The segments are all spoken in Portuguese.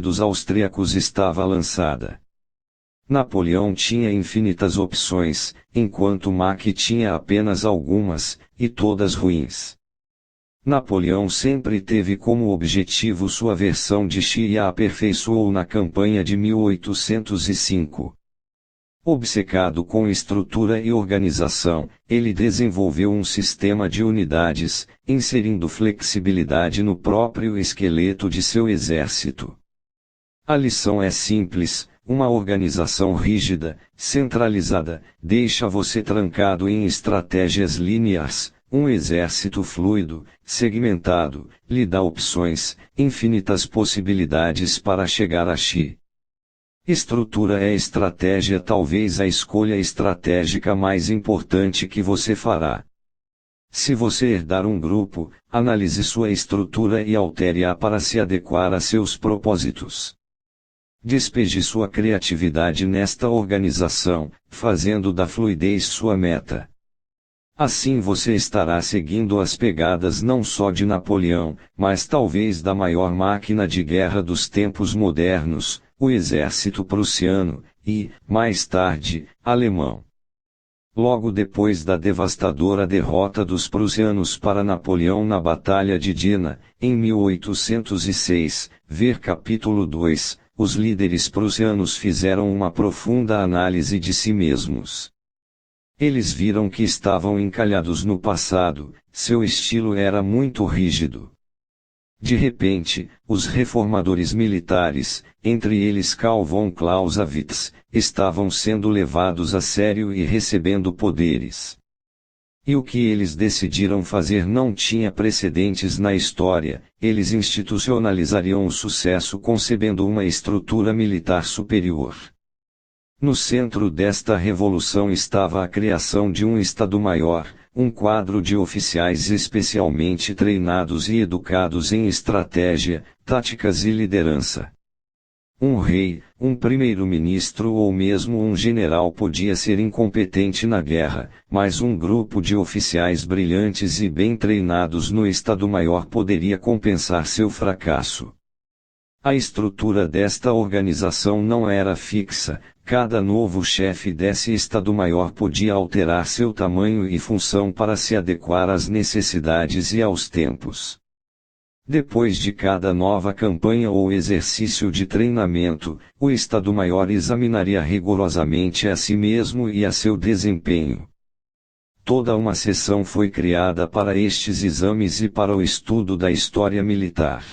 dos austríacos estava lançada. Napoleão tinha infinitas opções, enquanto Mack tinha apenas algumas, e todas ruins. Napoleão sempre teve como objetivo sua versão de Xi e a aperfeiçoou na campanha de 1805. Obcecado com estrutura e organização, ele desenvolveu um sistema de unidades, inserindo flexibilidade no próprio esqueleto de seu exército. A lição é simples: uma organização rígida, centralizada, deixa você trancado em estratégias lineares. Um exército fluido, segmentado, lhe dá opções, infinitas possibilidades para chegar a Xi. Estrutura é estratégia, talvez a escolha estratégica mais importante que você fará. Se você herdar um grupo, analise sua estrutura e altere-a para se adequar a seus propósitos. Despeje sua criatividade nesta organização, fazendo da fluidez sua meta. Assim você estará seguindo as pegadas não só de Napoleão, mas talvez da maior máquina de guerra dos tempos modernos, o exército prussiano, e, mais tarde, alemão. Logo depois da devastadora derrota dos prussianos para Napoleão na Batalha de Jena, em 1806, ver capítulo 2, os líderes prussianos fizeram uma profunda análise de si mesmos. Eles viram que estavam encalhados no passado, seu estilo era muito rígido. De repente, os reformadores militares, entre eles Karl von Clausewitz, estavam sendo levados a sério e recebendo poderes. E o que eles decidiram fazer não tinha precedentes na história: eles institucionalizariam o sucesso concebendo uma estrutura militar superior. No centro desta revolução estava a criação de um Estado-Maior, um quadro de oficiais especialmente treinados e educados em estratégia, táticas e liderança. Um rei, um primeiro-ministro ou mesmo um general podia ser incompetente na guerra, mas um grupo de oficiais brilhantes e bem treinados no Estado-Maior poderia compensar seu fracasso. A estrutura desta organização não era fixa. Cada novo chefe desse Estado-Maior podia alterar seu tamanho e função para se adequar às necessidades e aos tempos. Depois de cada nova campanha ou exercício de treinamento, o Estado-Maior examinaria rigorosamente a si mesmo e a seu desempenho. Toda uma seção foi criada para estes exames e para o estudo da história militar.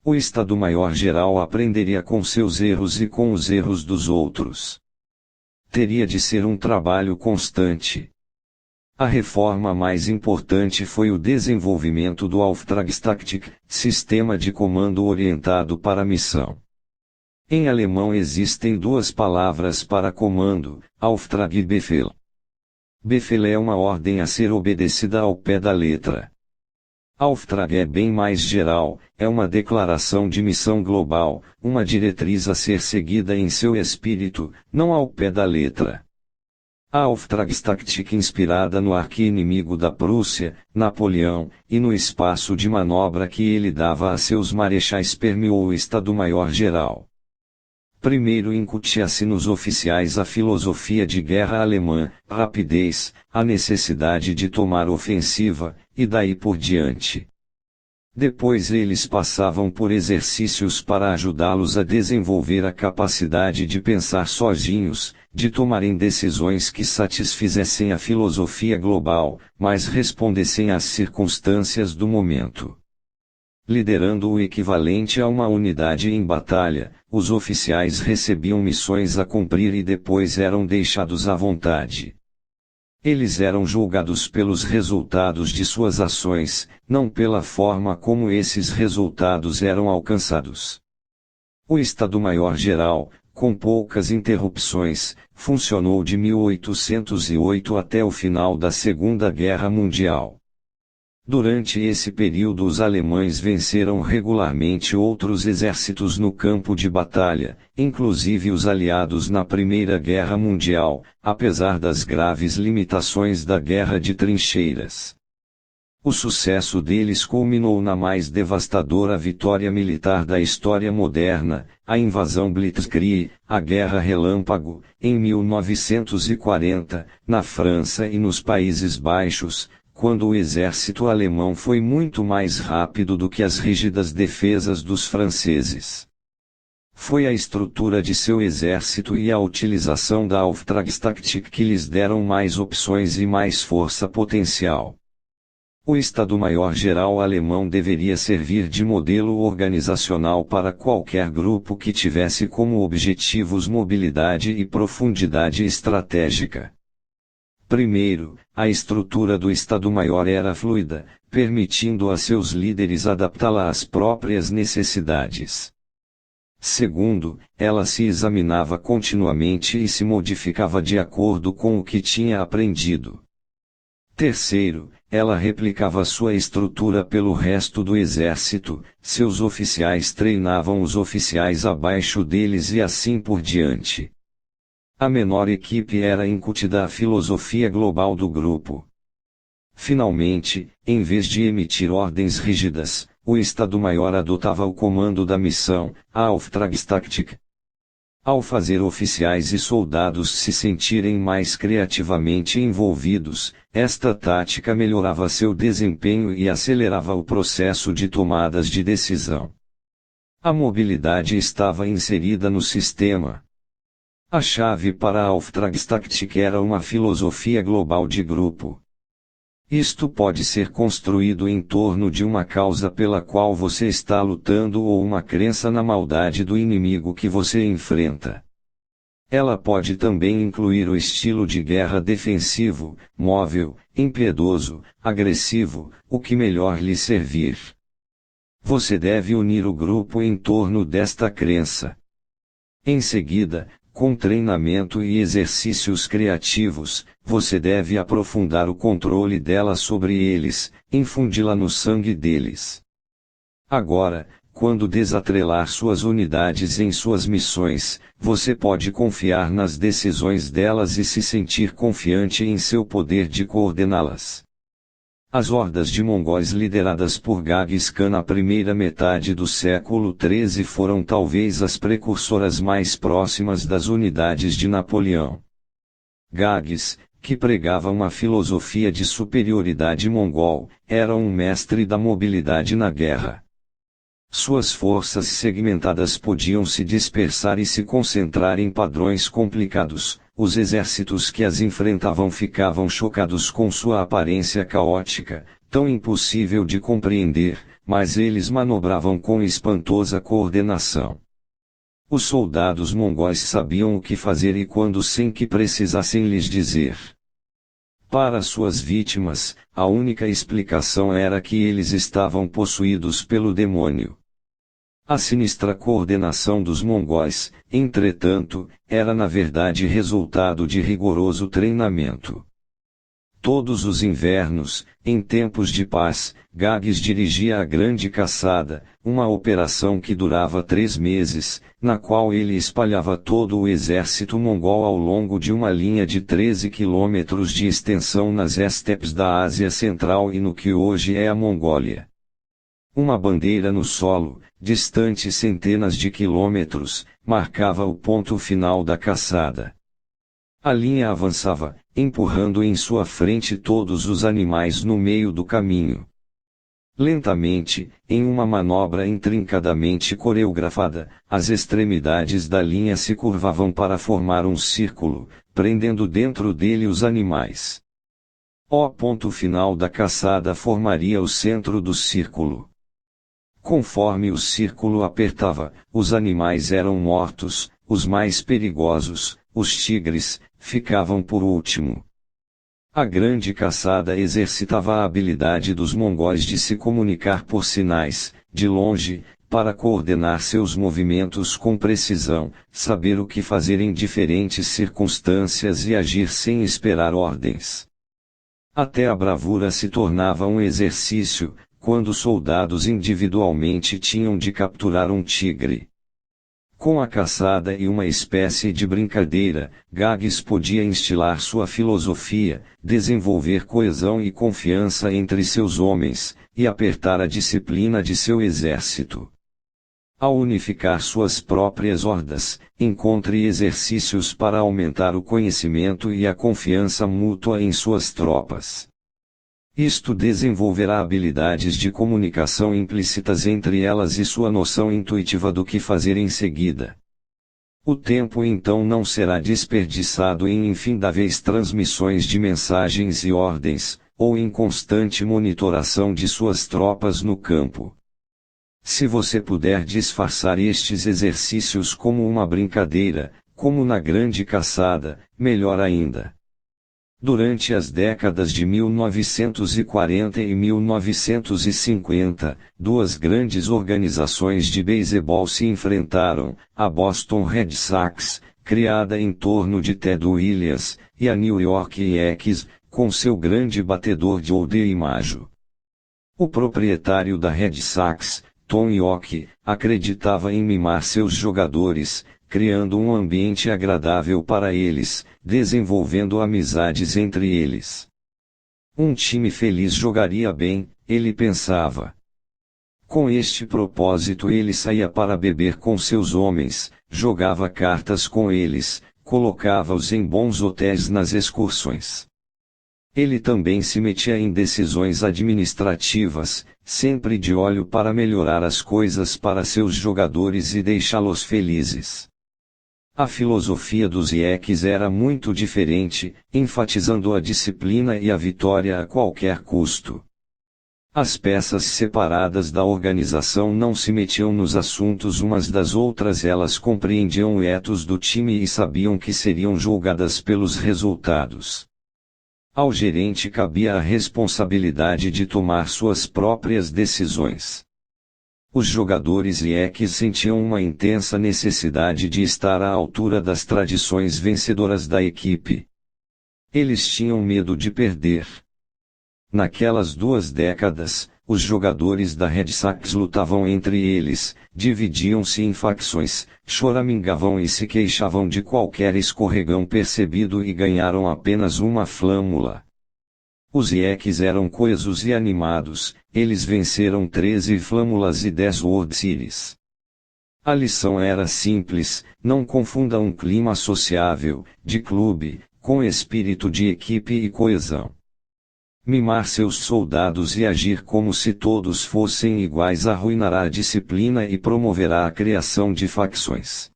O Estado-Maior-Geral aprenderia com seus erros e com os erros dos outros. Teria de ser um trabalho constante. A reforma mais importante foi o desenvolvimento do Auftragstaktik, sistema de comando orientado para a missão. Em alemão existem duas palavras para comando: Auftrag e Befehl. Befehl é uma ordem a ser obedecida ao pé da letra. Auftrag é bem mais geral, é uma declaração de missão global, uma diretriz a ser seguida em seu espírito, não ao pé da letra. A Auftragstaktik, inspirada no arqui-inimigo da Prússia, Napoleão, e no espaço de manobra que ele dava a seus marechais, permeou o Estado-Maior-Geral. Primeiro incutia-se nos oficiais a filosofia de guerra alemã, rapidez, a necessidade de tomar ofensiva, e daí por diante. Depois eles passavam por exercícios para ajudá-los a desenvolver a capacidade de pensar sozinhos, de tomarem decisões que satisfizessem a filosofia global, mas respondessem às circunstâncias do momento. Liderando o equivalente a uma unidade em batalha, os oficiais recebiam missões a cumprir e depois eram deixados à vontade. Eles eram julgados pelos resultados de suas ações, não pela forma como esses resultados eram alcançados. O Estado-Maior-Geral, com poucas interrupções, funcionou de 1808 até o final da Segunda Guerra Mundial. Durante esse período os alemães venceram regularmente outros exércitos no campo de batalha, inclusive os aliados na Primeira Guerra Mundial, apesar das graves limitações da guerra de trincheiras. O sucesso deles culminou na mais devastadora vitória militar da história moderna, a invasão Blitzkrieg, a Guerra Relâmpago, em 1940, na França e nos Países Baixos, quando o exército alemão foi muito mais rápido do que as rígidas defesas dos franceses. Foi a estrutura de seu exército e a utilização da Auftragstaktik que lhes deram mais opções e mais força potencial. O Estado-Maior-Geral alemão deveria servir de modelo organizacional para qualquer grupo que tivesse como objetivos mobilidade e profundidade estratégica. Primeiro, a estrutura do Estado-Maior era fluida, permitindo a seus líderes adaptá-la às próprias necessidades. Segundo, ela se examinava continuamente e se modificava de acordo com o que tinha aprendido. Terceiro, ela replicava sua estrutura pelo resto do exército, seus oficiais treinavam os oficiais abaixo deles e assim por diante. A menor equipe era incutida a filosofia global do grupo. Finalmente, em vez de emitir ordens rígidas, o Estado-Maior adotava o comando da missão, a Auftragstaktik. Ao fazer oficiais e soldados se sentirem mais criativamente envolvidos, esta tática melhorava seu desempenho e acelerava o processo de tomadas de decisão. A mobilidade estava inserida no sistema. A chave para a Auftragstaktik era uma filosofia global de grupo. Isto pode ser construído em torno de uma causa pela qual você está lutando ou uma crença na maldade do inimigo que você enfrenta. Ela pode também incluir o estilo de guerra defensivo, móvel, impiedoso, agressivo, o que melhor lhe servir. Você deve unir o grupo em torno desta crença. Em seguida, com treinamento e exercícios criativos, você deve aprofundar o controle dela sobre eles, infundi-la no sangue deles. Agora, quando desatrelar suas unidades em suas missões, você pode confiar nas decisões delas e se sentir confiante em seu poder de coordená-las. As hordas de mongóis lideradas por Genghis Khan na primeira metade do século XIII foram talvez as precursoras mais próximas das unidades de Napoleão. Genghis, que pregava uma filosofia de superioridade mongol, era um mestre da mobilidade na guerra. Suas forças segmentadas podiam se dispersar e se concentrar em padrões complicados. Os exércitos que as enfrentavam ficavam chocados com sua aparência caótica, tão impossível de compreender, mas eles manobravam com espantosa coordenação. Os soldados mongóis sabiam o que fazer e quando sem que precisassem lhes dizer. Para suas vítimas, a única explicação era que eles estavam possuídos pelo demônio. A sinistra coordenação dos mongóis, entretanto, era na verdade resultado de rigoroso treinamento. Todos os invernos, em tempos de paz, Genghis dirigia a Grande Caçada, uma operação que durava 3 meses, na qual ele espalhava todo o exército mongol ao longo de uma linha de 13 quilômetros de extensão nas estepes da Ásia Central e no que hoje é a Mongólia. Uma bandeira no solo, distante centenas de quilômetros, marcava o ponto final da caçada. A linha avançava, empurrando em sua frente todos os animais no meio do caminho. Lentamente, em uma manobra intrincadamente coreografada, as extremidades da linha se curvavam para formar um círculo, prendendo dentro dele os animais. O ponto final da caçada formaria o centro do círculo. Conforme o círculo apertava, os animais eram mortos, os mais perigosos, os tigres, ficavam por último. A Grande Caçada exercitava a habilidade dos mongóis de se comunicar por sinais, de longe, para coordenar seus movimentos com precisão, saber o que fazer em diferentes circunstâncias e agir sem esperar ordens. Até a bravura se tornava um exercício, quando soldados individualmente tinham de capturar um tigre. Com a caçada e uma espécie de brincadeira, Gages podia instilar sua filosofia, desenvolver coesão e confiança entre seus homens, e apertar a disciplina de seu exército. Ao unificar suas próprias hordas, encontre exercícios para aumentar o conhecimento e a confiança mútua em suas tropas. Isto desenvolverá habilidades de comunicação implícitas entre elas e sua noção intuitiva do que fazer em seguida. O tempo então não será desperdiçado em infindáveis transmissões de mensagens e ordens, ou em constante monitoração de suas tropas no campo. Se você puder disfarçar estes exercícios como uma brincadeira, como na grande caçada, melhor ainda. Durante as décadas de 1940 e 1950, duas grandes organizações de beisebol se enfrentaram, a Boston Red Sox, criada em torno de Ted Williams, e a New York Yankees, com seu grande batedor Joe DiMaggio. O proprietário da Red Sox, Tom Yock, acreditava em mimar seus jogadores, criando um ambiente agradável para eles, desenvolvendo amizades entre eles. Um time feliz jogaria bem, ele pensava. Com este propósito ele saía para beber com seus homens, jogava cartas com eles, colocava-os em bons hotéis nas excursões. Ele também se metia em decisões administrativas, sempre de olho para melhorar as coisas para seus jogadores e deixá-los felizes. A filosofia dos Yankees era muito diferente, enfatizando a disciplina e a vitória a qualquer custo. As peças separadas da organização não se metiam nos assuntos umas das outras, elas compreendiam o ethos do time e sabiam que seriam julgadas pelos resultados. Ao gerente cabia a responsabilidade de tomar suas próprias decisões. Os jogadores Yankees sentiam uma intensa necessidade de estar à altura das tradições vencedoras da equipe. Eles tinham medo de perder. Naquelas 2 décadas, os jogadores da Red Sox lutavam entre eles, dividiam-se em facções, choramingavam e se queixavam de qualquer escorregão percebido e ganharam apenas uma flâmula. Os Yankees eram coesos e animados, eles venceram 13 flâmulas e 10 World Series. A lição era simples: não confunda um clima sociável, de clube, com espírito de equipe e coesão. Mimar seus soldados e agir como se todos fossem iguais arruinará a disciplina e promoverá a criação de facções.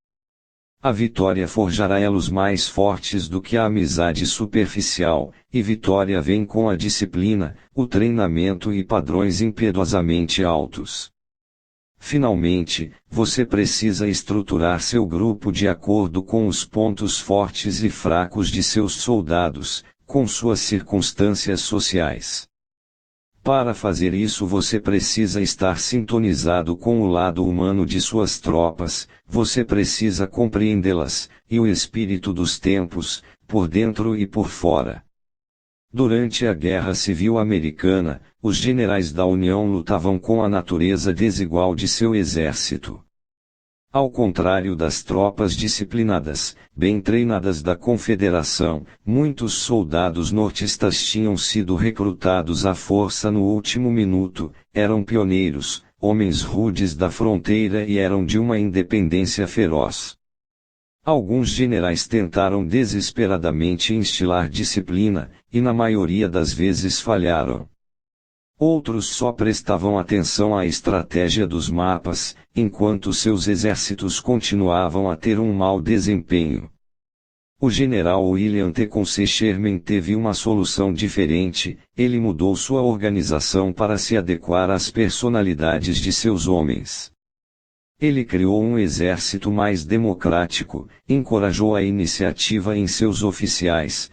A vitória forjará elos mais fortes do que a amizade superficial, e vitória vem com a disciplina, o treinamento e padrões impiedosamente altos. Finalmente, você precisa estruturar seu grupo de acordo com os pontos fortes e fracos de seus soldados, com suas circunstâncias sociais. Para fazer isso você precisa estar sintonizado com o lado humano de suas tropas, você precisa compreendê-las, e o espírito dos tempos, por dentro e por fora. Durante a Guerra Civil Americana, os generais da União lutavam com a natureza desigual de seu exército. Ao contrário das tropas disciplinadas, bem treinadas da Confederação, muitos soldados nortistas tinham sido recrutados à força no último minuto, eram pioneiros, homens rudes da fronteira e eram de uma independência feroz. Alguns generais tentaram desesperadamente instilar disciplina, e na maioria das vezes falharam. Outros só prestavam atenção à estratégia dos mapas, enquanto seus exércitos continuavam a ter um mau desempenho. O general William Tecumseh Sherman teve uma solução diferente, ele mudou sua organização para se adequar às personalidades de seus homens. Ele criou um exército mais democrático, encorajou a iniciativa em seus oficiais,